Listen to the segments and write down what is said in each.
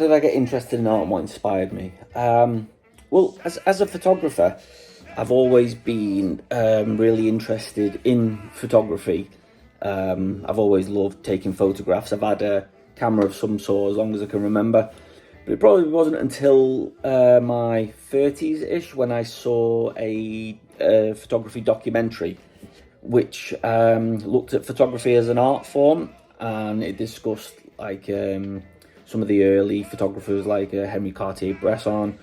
did I get interested in art and what inspired me? Well, as a photographer, I've always been really interested in photography. I've always loved taking photographs. I've had a camera of some sort as long as I can remember. But it probably wasn't until my 30s-ish when I saw a photography documentary which looked at photography as an art form, and it discussed like some of the early photographers like Henri Cartier-Bresson,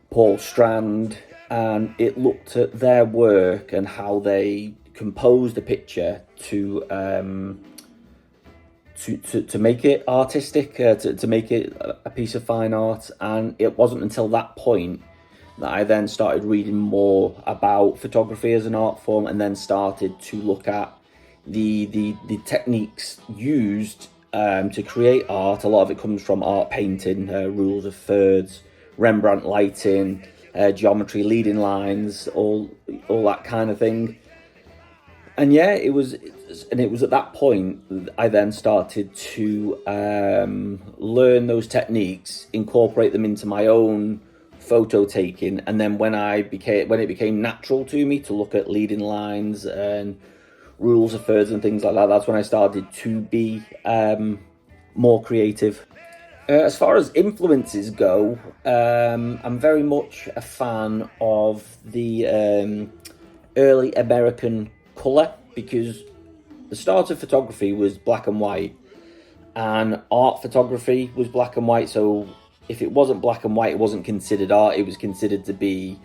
Paul Strand, and it looked at their work and how they composed a picture to make it artistic, to make it a piece of fine art. And it wasn't until that point that I then started reading more about photography as an art form, and then started to look at the techniques used to create art. A lot of it comes from art painting, rules of thirds, Rembrandt lighting, geometry, leading lines, all that kind of thing. And yeah, it was at that point that I then started to learn those techniques, incorporate them into my own photo taking, and then when it became natural to me to look at leading lines and rules of thirds and things like that, that's when I started to be more creative. As far as influences go, I'm very much a fan of the early American colour, because the start of photography was black and white, and art photography was black and white. So if it wasn't black and white, it wasn't considered art. It was considered to be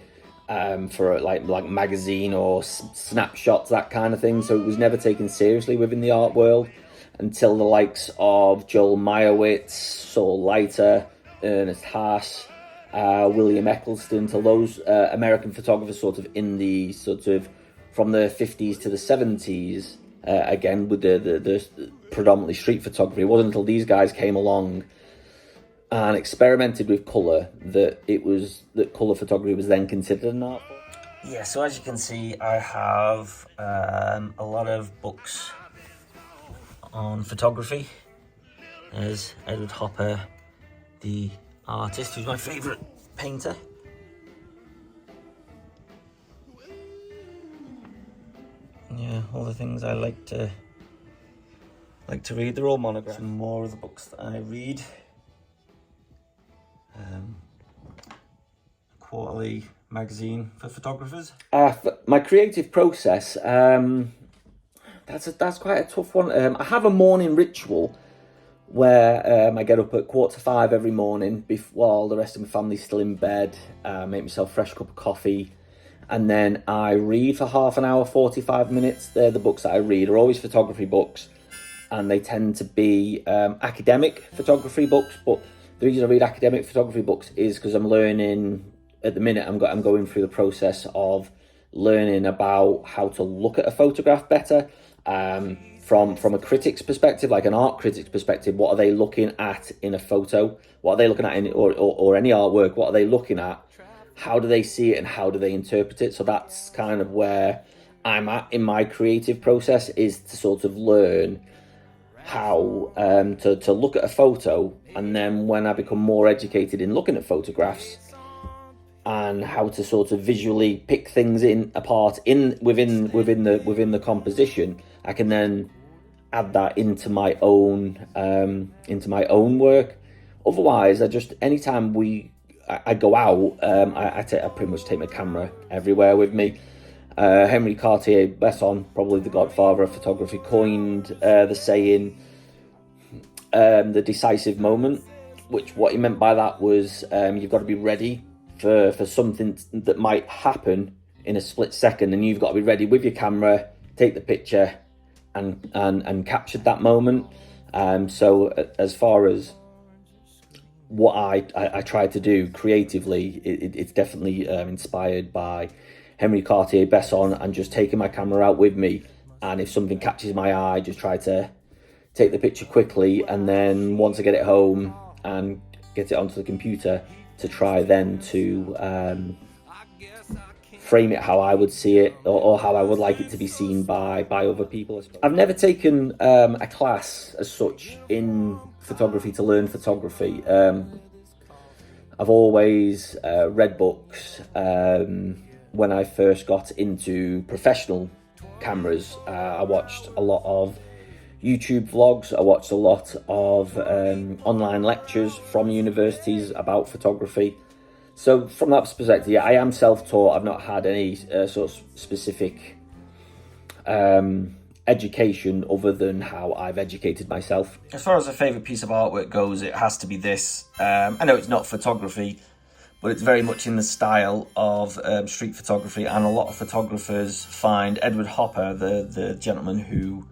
for like magazine or snapshots, that kind of thing. So it was never taken seriously within the art world until the likes of Joel Meyerowitz, Saul Leiter, Ernest Haas, William Eccleston, to those American photographers sort of in the sort of from the 50s to the 70s, again with the predominantly street photography. It wasn't until these guys came along and experimented with colour that colour photography was then considered an art form. Yeah, so as you can see, I have a lot of books on photography. There's Edward Hopper, the artist, who's my favourite painter. Yeah, all the things I like to read. They're all monographs. Some more of the books that I read. Quarterly magazine for photographers. My creative process, that's quite a tough one. I have a morning ritual where I get up at 4:45 every morning while the rest of my family's still in bed, make myself a fresh cup of coffee, and then I read for half an hour, 45 minutes. The books that I read are always photography books, and they tend to be academic photography books. But the reason I read academic photography books is because I'm learning, at the minute, I'm going through the process of learning about how to look at a photograph better, from a critic's perspective, like an art critic's perspective. What are they looking at in a photo? What are they looking at in or any artwork? What are they looking at? How do they see it and how do they interpret it? So that's kind of where I'm at in my creative process, is to sort of learn how to look at a photo, and then when I become more educated in looking at photographs and how to sort of visually pick things apart within the composition, I can then add that into my own work. Otherwise, anytime I go out, I pretty much take my camera everywhere with me. Henri Cartier-Bresson, probably the godfather of photography, coined the saying, the decisive moment, which what he meant by that was you've got to be ready for something that might happen in a split second, and you've got to be ready with your camera, take the picture and capture that moment. So as far as what I try to do creatively, it's definitely inspired by Henri Cartier-Bresson, and just taking my camera out with me, and if something catches my eye, just try to take the picture quickly, and then once I get it home and get it onto the computer, to try then to frame it how I would see it, or how I would like it to be seen by other people. I've never taken a class as such in photography to learn photography. I've always read books. When I first got into professional cameras, I watched a lot of YouTube vlogs. I watched a lot of online lectures from universities about photography. So from that perspective, yeah, I am self-taught. I've not had any sort of specific education other than how I've educated myself. As far as a favourite piece of artwork goes, it has to be this. I know it's not photography, but it's very much in the style of street photography, and a lot of photographers find Edward Hopper, the gentleman who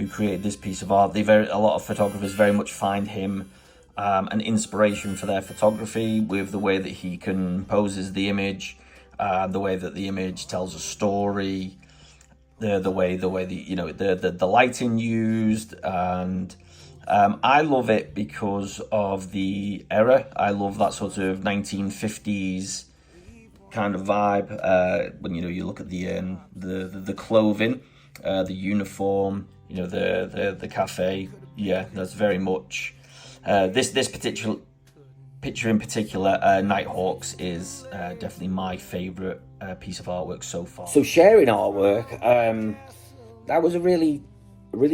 created this piece of art, a lot of photographers very much find him an inspiration for their photography, with the way that he composes the image, the way that the image tells a story, the way the lighting used, and I love it because of the era. I love that sort of 1950s kind of vibe. When you look at the clothing, the uniform, the cafe. Yeah, that's very much this particular picture in particular. Nighthawks is definitely my favourite piece of artwork so far. So sharing artwork, that was a really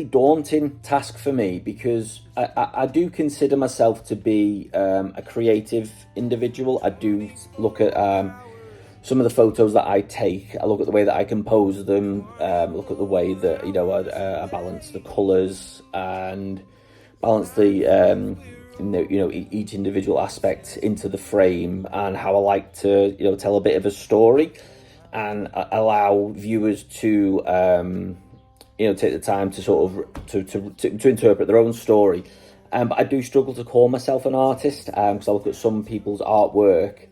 daunting task for me, because I do consider myself to be a creative individual. I do look at some of the photos that I take. I look at the way that I compose them, look at the way that I balance the colours and balance the each individual aspect into the frame, and how I like to tell a bit of a story and allow viewers to take the time to sort of to interpret their own story. But I do struggle to call myself an artist, because I look at some people's artwork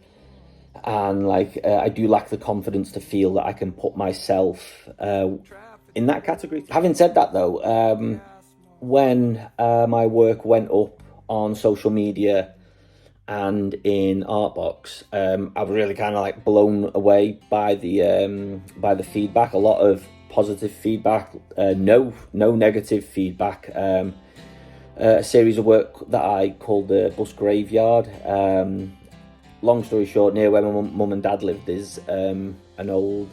and I do lack the confidence to feel that I can put myself in that category. Having said that though, when my work went up on social media and in ArtBox, I was really kind of blown away by the feedback. A lot of positive feedback, no negative feedback. A series of work that I called the Bus Graveyard. Long story short, near where my mum and dad lived is an old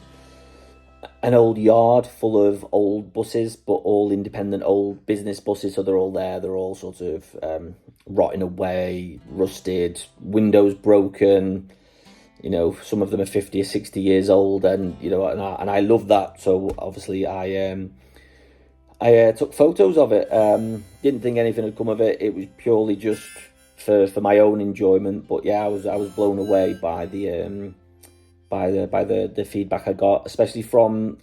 yard full of old buses, but all independent old business buses. So they're all there. They're all sort of rotting away, rusted, windows broken. Some of them are 50 or 60 years old, and and I love that. So obviously I took photos of it. Didn't think anything had come of it. It was purely just for my own enjoyment. But yeah, I was blown away by the feedback I got, especially from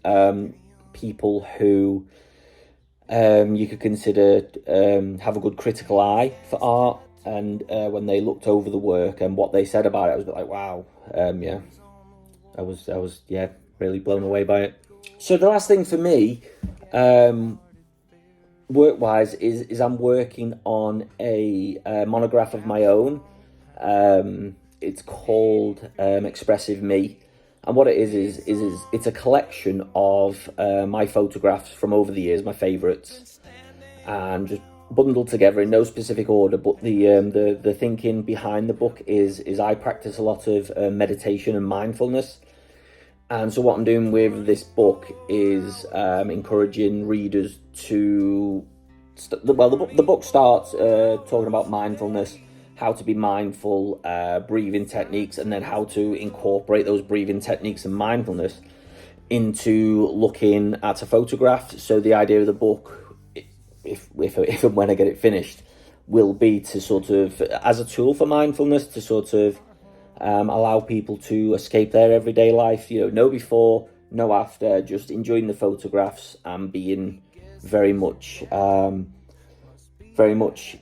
people who you could consider have a good critical eye for art. And when they looked over the work and what they said about it, I was like, wow, yeah, I was really blown away by it. So the last thing for me, work-wise, is I'm working on a monograph of my own. It's called Expressive Me, and what it is it's a collection of my photographs from over the years, my favourites, and just bundled together in no specific order. But the thinking behind the book is I practice a lot of meditation and mindfulness, and so what I'm doing with this book is encouraging readers to the book starts talking about mindfulness, how to be mindful, breathing techniques, and then how to incorporate those breathing techniques and mindfulness into looking at a photograph. So the idea of the book, if and when I get it finished, will be to sort of, as a tool for mindfulness, to sort of allow people to escape their everyday life. No before, no after, just enjoying the photographs and being very much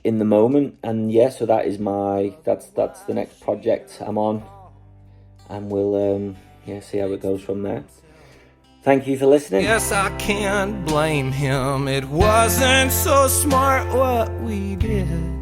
in the moment. And yeah, so that is that's the next project I'm on, and we'll see how it goes from there. Thank you for listening. Yes, I can't blame him. It wasn't so smart what we did.